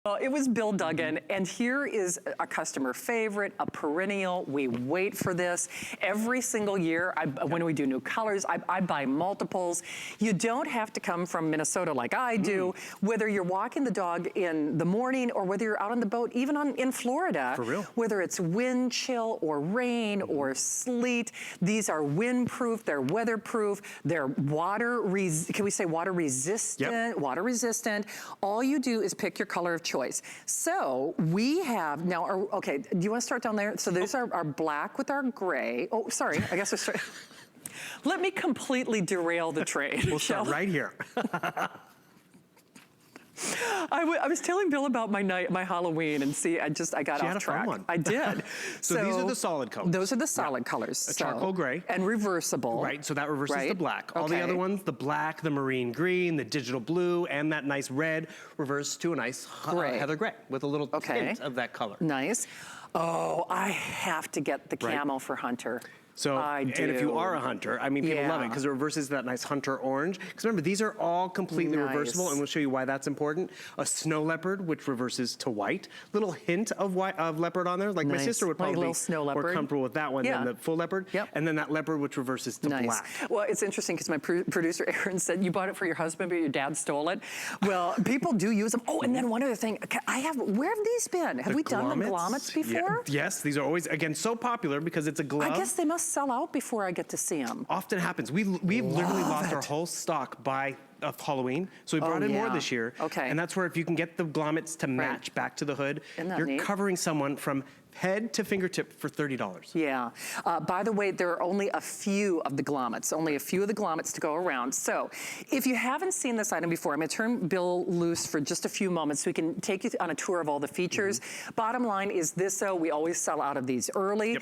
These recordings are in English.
Well, it was Bill Duggan, and here is a customer favorite, a perennial. We wait for this every single year. When we do new colors, I buy multiples. You don't have to come from Minnesota like I do. Whether you're walking the dog in the morning or whether you're out on the boat, even in Florida. For real. Whether it's wind chill or rain or sleet, these are windproof, they're weatherproof, they're water resistant? Yep. Water resistant. All you do is pick your color of choice. So we have now, okay, do you want to start down there? So those are our black with our gray. Oh, sorry, I guess it's, let me completely derail the trade. We'll start right here. I was telling Bill about my Halloween, and see, I got off track. I did. So these are the solid colors. Those are the solid colors. A charcoal gray. And reversible. Right, so that reverses the black. All the other ones, the black, the marine green, the digital blue, and that nice red reverse to a nice heather gray with a little hint of that color. Nice. Oh, I have to get the camo for Hunter. So, and if you are a hunter, I mean, people love it because it reverses that nice hunter orange. Because remember, these are all completely reversible, and we'll show you why that's important. A snow leopard, which reverses to white. Little hint of white leopard on there. Like my sister would probably be more comfortable with that one than the full leopard. And then that leopard, which reverses to black. Well, it's interesting because my producer, Aaron, said you bought it for your husband, but your dad stole it. Well, people do use them. Oh, and then one other thing. Where have these been? Have we done the grommets before? Yes, these are always, again, so popular because it's a glove. I guess they must sell out before I get to see them. Often happens. We've literally lost our whole stock of Halloween, so we brought in more this year. And that's where if you can get the grommets to match back to the hood, you're covering someone from head to fingertip for $30. Yeah. By the way, there are only a few of the grommets, only a few of the grommets to go around. So if you haven't seen this item before, I'm going to turn Bill loose for just a few moments so we can take you on a tour of all the features. Bottom line is this, though, we always sell out of these early.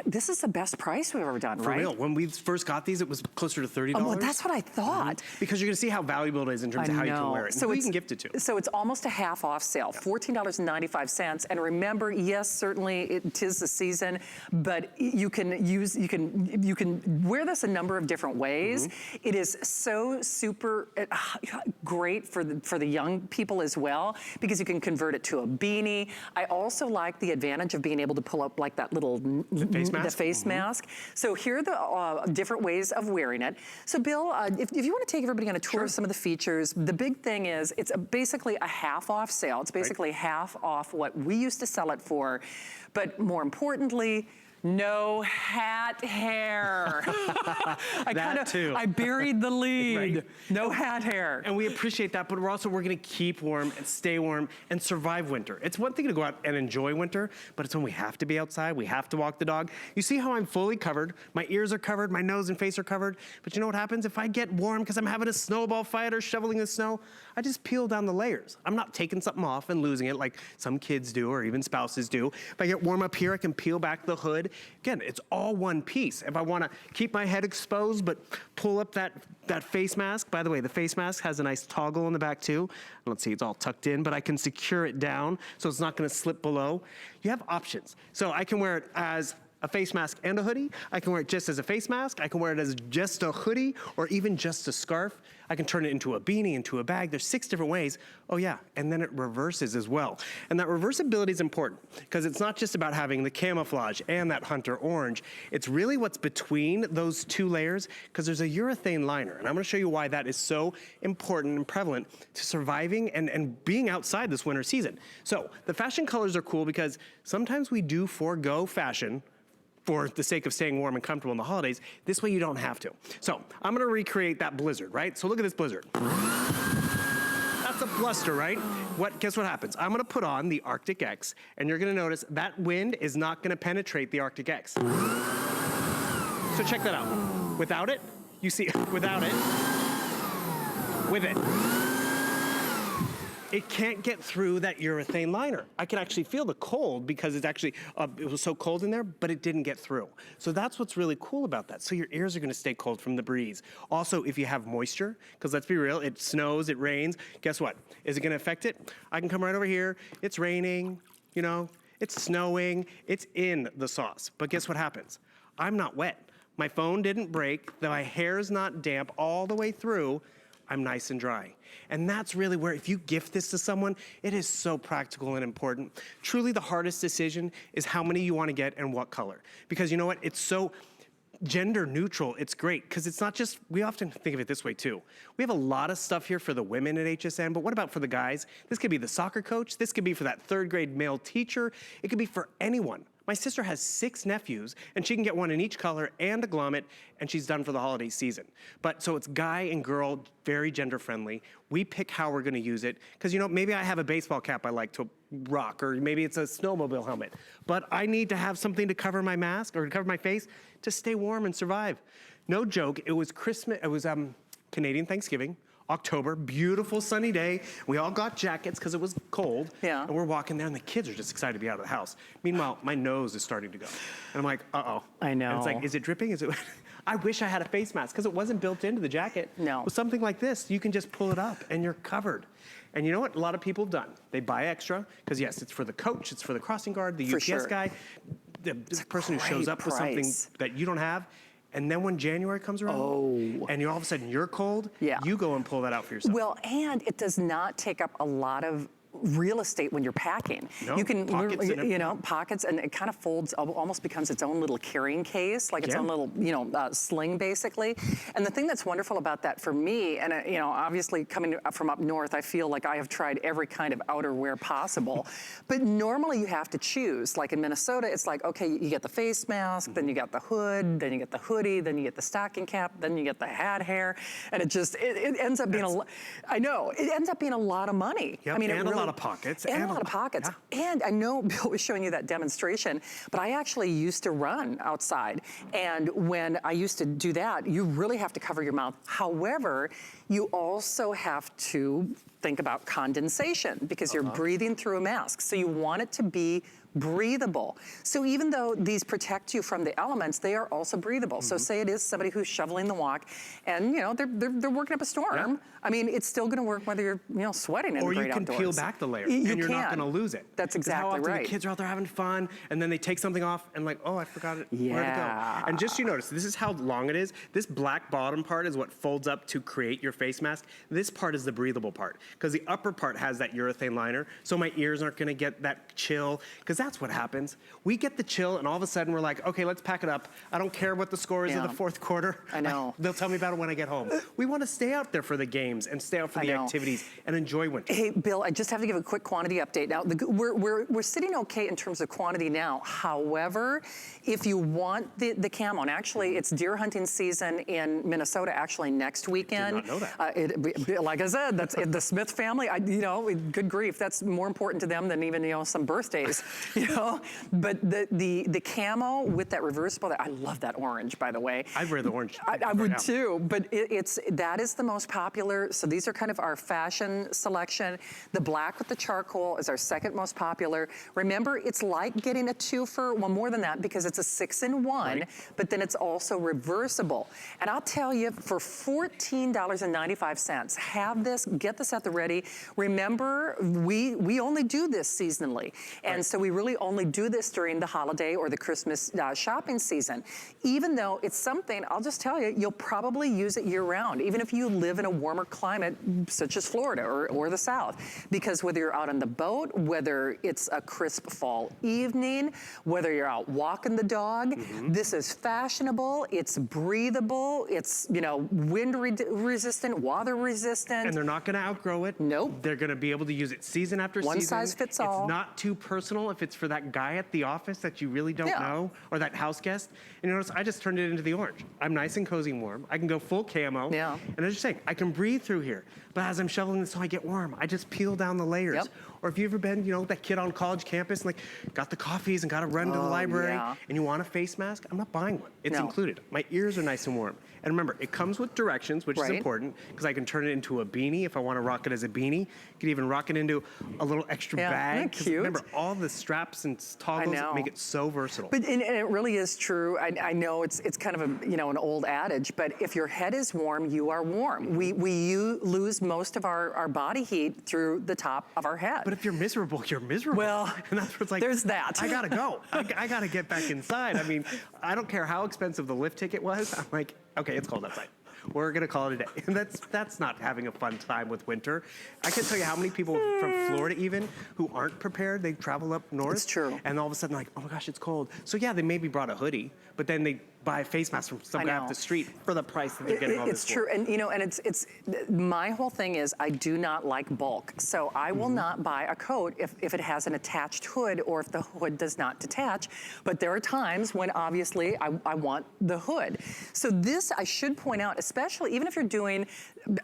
This is the best price we've ever done, right? For real. When we first got these, it was closer to $30. Oh, well, that's what I thought. Because you're going to see how valuable it is in terms of how you can wear it. So you can gift it to. So it's almost a half off sale, $14.95. And remember, yes, certainly it is the season, but you can wear this a number of different ways. It is so super great for the young people as well, because you can convert it to a beanie. I also like the advantage of being able to pull up like that little face mask. So here are the different ways of wearing it. So Bill, if you want to take everybody on a tour of some of the features, the big thing is it's basically a half off sale. It's basically half off what we used to sell it for. But more importantly, no hat hair. I buried the lead. No hat hair. And we appreciate that, but we're gonna keep warm and stay warm and survive winter. It's one thing to go out and enjoy winter, but it's when we have to be outside, we have to walk the dog. You see how I'm fully covered, my ears are covered, my nose and face are covered, but you know what happens? If I get warm because I'm having a snowball fight or shoveling the snow, I just peel down the layers. I'm not taking something off and losing it like some kids do or even spouses do. If I get warm up here, I can peel back the hood. Again, it's all one piece. If I want to keep my head exposed but pull up that face mask, by the way, the face mask has a nice toggle in the back too. Let's see, it's all tucked in, but I can secure it down so it's not going to slip below. You have options. So I can wear it as a face mask and a hoodie. I can wear it just as a face mask. I can wear it as just a hoodie or even just a scarf. I can turn it into a beanie, into a bag. There's 6 different ways. Oh yeah, and then it reverses as well. And that reversibility is important because it's not just about having the camouflage and that hunter orange. It's really what's between those 2 layers because there's a urethane liner. And I'm gonna show you why that is so important and prevalent to surviving and being outside this winter season. So the fashion colors are cool because sometimes we do forego fashion for the sake of staying warm and comfortable in the holidays. This way you don't have to. So I'm gonna recreate that blizzard, right? So look at this blizzard. That's a bluster, right? Guess what happens? I'm gonna put on the Arctic X, and you're gonna notice that wind is not gonna penetrate the Arctic X. So check that out. Without it, you see, without it, with it, it can't get through that urethane liner. I can actually feel the cold because it's actually, it was so cold in there, but it didn't get through. So that's what's really cool about that. So your ears are gonna stay cold from the breeze. Also, if you have moisture, because let's be real, it snows, it rains, guess what? Is it gonna affect it? I can come right over here, it's raining, you know, it's snowing, it's in the sauce. But guess what happens? I'm not wet. My phone didn't break, my hair's not damp all the way through. I'm nice and dry. And that's really where, if you gift this to someone, it is so practical and important. Truly the hardest decision is how many you want to get and what color. Because you know what, it's so gender neutral. It's great because it's not just, we often think of it this way too. We have a lot of stuff here for the women at HSN, but what about for the guys? This could be the soccer coach. This could be for that 3rd grade male teacher. It could be for anyone. My sister has 6 nephews, and she can get one in each color and a grommet, and she's done for the holiday season. But so it's guy and girl, very gender friendly. We pick how we're gonna use it, because you know, maybe I have a baseball cap I like to rock, or maybe it's a snowmobile helmet, but I need to have something to cover my mask or to cover my face to stay warm and survive. No joke, it was Christmas, it was Canadian Thanksgiving. October, beautiful sunny day. We all got jackets because it was cold. Yeah. And we're walking there and the kids are just excited to be out of the house. Meanwhile, my nose is starting to go. And I'm like, uh-oh. I know. And it's like, is it dripping? Is it? I wish I had a face mask because it wasn't built into the jacket. No. With something like this, you can just pull it up and you're covered. And you know what a lot of people have done? They buy extra because yes, it's for the coach, it's for the crossing guard, the UPS guy, the person who shows up with something that you don't have. And then when January comes around, and all of a sudden you're cold, you go and pull that out for yourself. Well, and it does not take up a lot of real estate when you're packing. No, you can pockets literally, you know, pockets, and it kind of folds, almost becomes its own little carrying case, like its own little, you know, sling basically. And the thing that's wonderful about that for me, and you know, obviously coming from up north, I feel like I have tried every kind of outerwear possible. But normally you have to choose. Like in Minnesota, it's like, okay, you get the face mask, then you got the hood, then you get the hoodie, then you get the stocking cap, then you get the hat hair, and it just, it ends up being I know, it ends up being a lot of money. Yep, I mean, and a lot of pockets. And a lot of pockets. Yeah. And I know Bill was showing you that demonstration, but I actually used to run outside. And when I used to do that, you really have to cover your mouth. However, you also have to think about condensation because you're breathing through a mask. So you want it to be breathable. So even though these protect you from the elements, they are also breathable. So say it is somebody who's shoveling the walk and you know, they're working up a storm. Yeah. I mean, it's still gonna work whether you're, you know, sweating in the great outdoors. Or you can peel back the layer and you're not gonna lose it. That's exactly how often right. the kids are out there having fun and then they take something off and like, oh, I forgot it, where to go. And just so you notice, this is how long it is. This black bottom part is what folds up to create your face mask. This part is the breathable part because the upper part has that urethane liner, so my ears aren't gonna get that chill, because that's what happens. We get the chill and all of a sudden we're like, okay, let's pack it up. I don't care what the score is in the 4th quarter. I know. They'll tell me about it when I get home. We want to stay out there for the games and stay out for the activities and enjoy winter. Hey, Bill, I just have to give a quick quantity update. Now, we're sitting okay in terms of quantity now. However, if you want the camo, and actually it's deer hunting season in Minnesota actually next weekend. Did not know that. Like I said, that's the Smith family. You know, good grief, that's more important to them than even, you know, some birthdays, you know? But the camo with that reversible, I love that orange, by the way. I'd wear the orange. I would too, but that is the most popular. So these are kind of our fashion selection. The black with the charcoal is our 2nd most popular. Remember, it's like getting a 2-for, well, more than that, because it's a 6-in-1, but then it's also reversible. And I'll tell you, for $14.95, have this, get this at the ready. Remember, we only do this seasonally. And so we really only do this during the holiday or the Christmas shopping season. Even though it's something, I'll just tell you, you'll probably use it year round, even if you live in a warmer climate such as Florida or the South. Because whether you're out on the boat, whether it's a crisp fall evening, whether you're out walking the dog, this is fashionable, it's breathable, it's, you know, wind resistant, water resistant. And they're not gonna outgrow it. Nope. They're gonna be able to use it season after season. One size fits all. It's not too personal if it's for that guy at the office that you really don't know, or that house guest. And you notice, I just turned it into the orange. I'm nice and cozy and warm. I can go full camo. Yeah. And I was just saying, I can breathe through here. But as I'm shoveling this so I get warm, I just peel down the layers. Or if you've ever been, you know, that kid on college campus, and like got the coffees and got to run to the library, and you want a face mask, I'm not buying one. It's included. My ears are nice and warm. And remember, it comes with directions, which is important, because I can turn it into a beanie if I want to rock it as a beanie. You can even rock it into a little extra bag. Isn't that cute? Remember, all the straps and toggles make it so versatile. But and it really is true. I know it's kind of a, you know, an old adage, but if your head is warm, you are warm. We lose most of our body heat through the top of our head. But if you're miserable, you're miserable. Well, and that's where it's like, there's that. I gotta go. I gotta get back inside. I mean, I don't care how expensive the lift ticket was. I'm like, okay, it's cold outside. we're gonna call it a day. And that's not having a fun time with winter. I can't tell you how many people from Florida even who aren't prepared. They travel up north. It's true. And all of a sudden like, oh my gosh, it's cold. So yeah, they maybe brought a hoodie, but then they buy a face mask from some guy off the street for the price that they're getting on this It's true, and you know, and it's my whole thing is I do not like bulk, so I will not buy a coat if it has an attached hood or if the hood does not detach. But there are times when obviously I want the hood. So this I should point out, especially even if you're doing,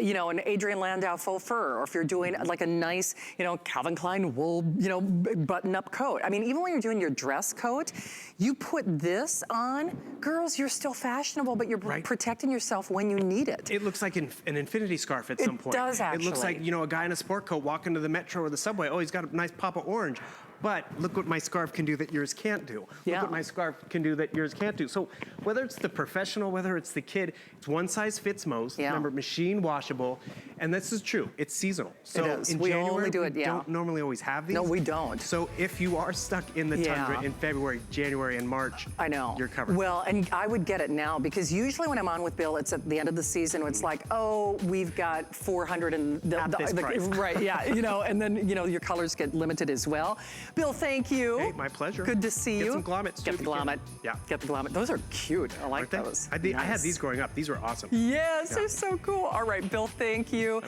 you know, an Adrian Landau faux fur, or if you're doing like a nice, you know, Calvin Klein wool, you know, button-up coat. I mean, even when you're doing your dress coat, you put this on, girls, you're still fashionable, but you're protecting yourself when you need it. It looks like an infinity scarf at some point. It does, actually. It looks like, you know, a guy in a sport coat walking to the metro or the subway. Oh, he's got a nice pop of orange. But look what my scarf can do that yours can't do. Look what my scarf can do that yours can't do. So whether it's the professional, whether it's the kid, it's one size fits most. Remember, machine washable. And this is true. It's seasonal. So it is. in We January, only do it, we don't normally always have these. No, we don't. So if you are stuck in the tundra in February, January, and March, I know. You're covered. Well, and I would get it now because usually when I'm on with Bill, it's at the end of the season. It's like, oh, we've got 400 and At this price. Right, yeah, you know, and then, you know, your colors get limited as well. Bill, thank you. Hey, my pleasure. Good to see you. Get some glommets, Get too, the if you can. grommet. Yeah. Get the grommet. Those are cute. I like Aren't they? those. I had these growing up. These were awesome. Yes, they're so cool. All right, Bill, thank you.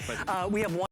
We have one.